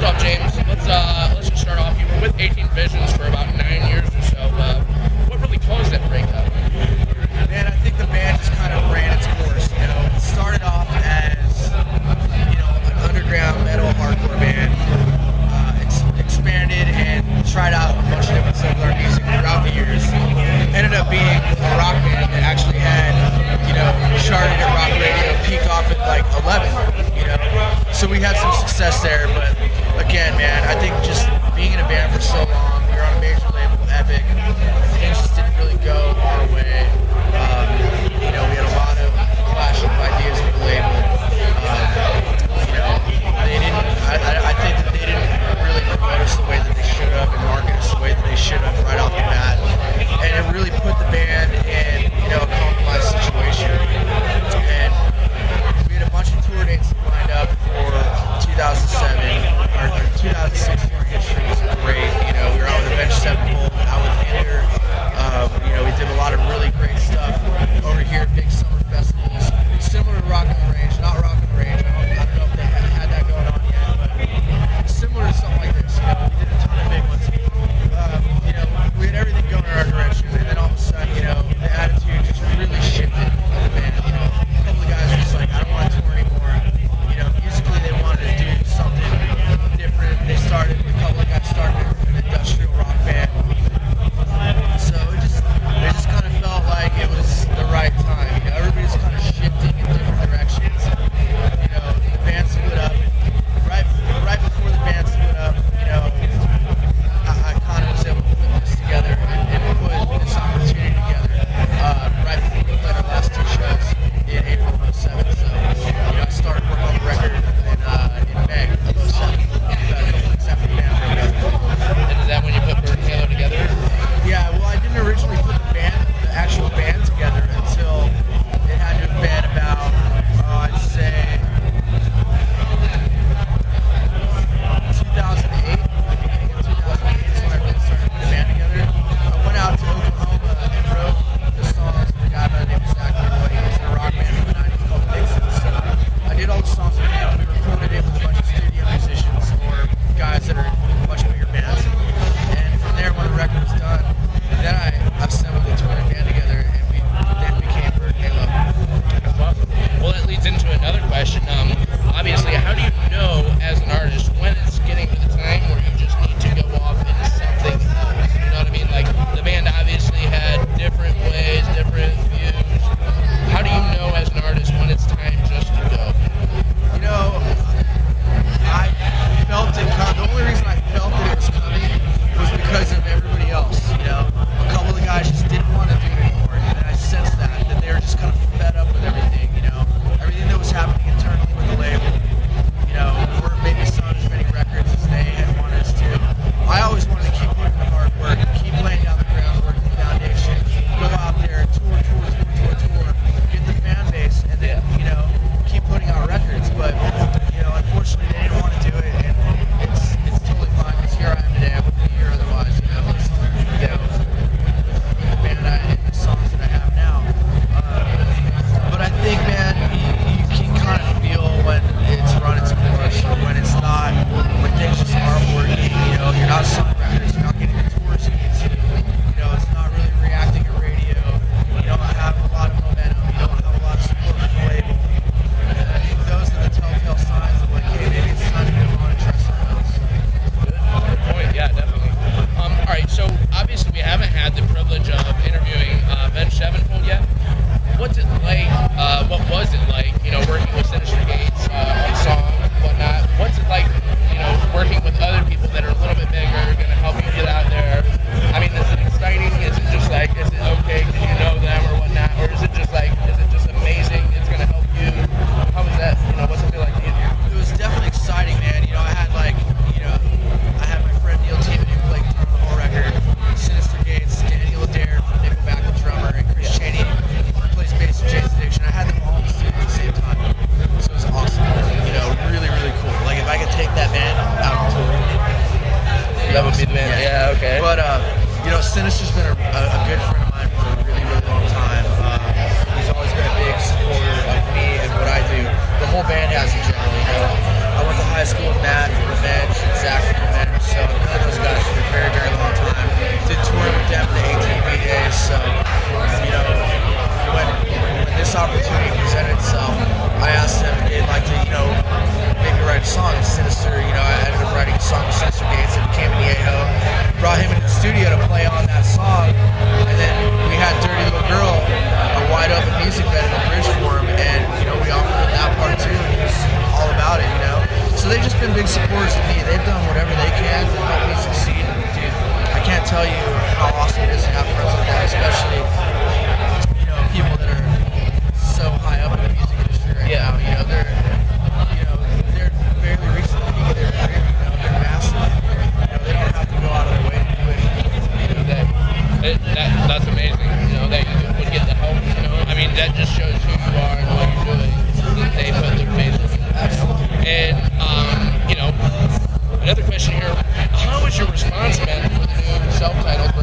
off, James, let's just start off. You were with 18 Visions for about 9 years or so. What really caused that breakup? Man, I think the band just kind of ran its course. It started off as an underground metal hardcore band. Expanded and tried out a bunch of different similar music throughout the years. Ended up being a rock band that actually had, charted at rock radio, peaked off at like 11. So we had some success there, but again, man, I think just being in a band for so long, we were on a major label, Epic, things just didn't really go our way. We had a lot of clash of ideas with the label. They didn't. I think that they didn't really promote us the way that they should have and market us the way that they should have right off the bat, and it really put the band in a compromised situation. And we had a bunch of tour dates lined up for 2007 or 2006. Touring history was great. We were out with Avenged Sevenfold, out with Hinder. We did a lot of really great stuff over here, big summer festivals, similar to Rock on the Range, not Rock on the Range. I don't know if they had that going on yet, but similar to something like this. We did a ton of big ones. We had everything going in our direction, and then all of a sudden, the attitude just really shifted on the band. A couple of guys were just like, I don't want to tour anymore. Musically they wanted to do something different. They started, a couple of guys started an industrial rock band. So they just kind of felt like it was the right time. Everybody's kind of shifting in different directions. The band split up. Right before the band split up, I kind of was able to put this together and put this opportunity together right before we played our last two shows in April of 2007. So, I started working on the record in May of 2007, about a couple weeks after the band broke up. And is that when you put Bird and Halo together? Yeah, well, I didn't originally put the actual band together until it had to have been about, I'd say, 2008. The beginning of 2008 is when I really started putting the band together. I went out to Oklahoma and wrote the songs with a guy by the name of Zach Leroy. He was in a rock band in the 90s called Dixon. So I did all the songs with him. We recorded it with a bunch of studio musicians or guys that are in much bigger bands. And from there, when the record was done, then I assembled the touring band together, and we then became Bird and Halo. That's awesome. Well, that leads into another question. Obviously, how do you know as an artist when it's getting to the time where you just need to go off into something else? You know what I mean? Like, the band obviously had different ways, different views. How do you know as an artist when it's time just to go? I felt it coming. The only reason I felt that it was coming was because of everybody else. A couple of the guys just didn't want to do it anymore, and I sensed that they were just kind of fed up with everything. Everything that was happening internally with the label. We weren't maybe selling as many records as they had wanted us to. I always wanted to keep putting in the hard work, keep laying down the groundwork, the foundation, go out there, tour, get the fan base, and then keep putting out records. But unfortunately, they didn't want to do it, and it's totally fine because here I am today. I wouldn't be here otherwise. With the band and the songs that I have now. But I think, man, you can kind of feel when it's run its course or when it's not, when things just aren't working. You're not selling records, you're not getting the tours you need to. It's not really reacting to radio. You don't have a lot of momentum. You don't have a lot of support from the label. I think those are the telltale signs of like, hey, maybe it's time to move on and try something else. Good point. Yeah, definitely. All right. So obviously we haven't had the privilege of interviewing Avenged Sevenfold yet. What's it like? What was it like? Working with Sinister Gates on songs and whatnot. What's it like? Working with other people that are a little bit bigger, going to help you get out there. I mean, is it exciting? Is it just like, is it okay because you know them or whatnot, or is it just amazing? It's going to help you. How was that? What's it feel like to you? It was definitely exciting, man. I had I had my friend Neil Tiemann who played guitar on the whole record, Sinister Gates, Daniel Adair from Nickelback, the drummer, and Chris Cheney, who plays bass in Jane's Addiction. I had them all in the studio at the same time, so it was awesome. Really, really cool. Like if I could take that band out on tour, that would be the band. Yeah, okay. But Sinister's been a good friend of mine for a really, really long time. He's always been a big supporter of me and what I do. The whole band has in general. I went to high school with Matt from Avenged. Another question here: how has your response been for the new self-titled